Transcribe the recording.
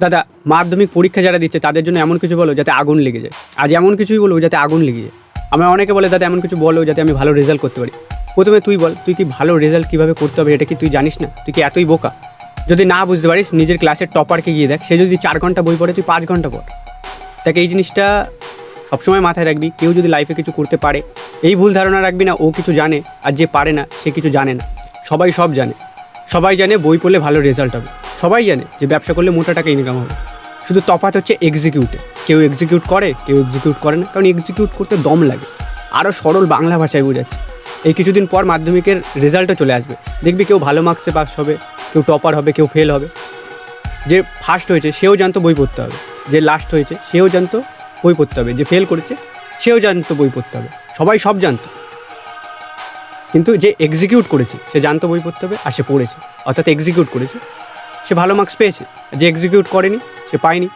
দাদা, মাধ্যমিক পরীক্ষা যারা দিচ্ছে তাদের জন্য এমন কিছু বলো যাতে আগুন লেগে যায়। আজ এমন কিছুই বলবো যাতে আগুন লেগে যায়। আমার অনেকে বলে দাদা এমন কিছু বলো যাতে আমি ভালো রেজাল্ট করতে পারি। প্রথমে তুই বল, তুই কি ভালো রেজাল্ট কীভাবে করতে হবে এটা কি তুই জানিস না? তুই কি এতই বোকা? যদি না বুঝতে পারিস, নিজের ক্লাসের টপারকে গিয়ে দেখ, সে যদি 4 ঘন্টা বই পড়ে তুই 5 ঘন্টা পড়। তাকে এই জিনিসটা সবসময় মাথায় রাখবি। কেউ যদি লাইফে কিছু করতে পারে, এই ভুল ধারণা রাখবি না ও কিছু জানে, আর যে পারে না সে কিছু জানে না। সবাই সব জানে। সবাই জানে বই পড়লে ভালো রেজাল্ট হবে। সবাই জানে যে ব্যবসা করলে মোটা টাকা ইনকাম হবে। শুধু তফাৎ হচ্ছে এক্সিকিউটে। কেউ এক্সিকিউট করে, কেউ এক্সিকিউট করে না। কারণ এক্সিকিউট করতে দম লাগে। আরও সরল বাংলা ভাষায় বোঝাচ্ছে। এই কিছুদিন পর মাধ্যমিকের রেজাল্টও চলে আসবে। দেখবি কেউ ভালো মার্কসে পাস হবে, কেউ টপার হবে, কেউ ফেল হবে। যে ফার্স্ট হয়েছে সেও জানতো বই পড়তে হবে, যে লাস্ট হয়েছে সেও জানতো বই পড়তে হবে, যে ফেল করেছে সেও জানতো বই পড়তে হবে। সবাই সব জানতো, কিন্তু যে এক্সিকিউট করেছে সে জানতো বই পড়তে হবে আর সে পড়েছে, অর্থাৎ এক্সিকিউট করেছে, সে ভালো মার্কস পেয়েছে। যে এক্সিকিউট করেনি সে পায়নি।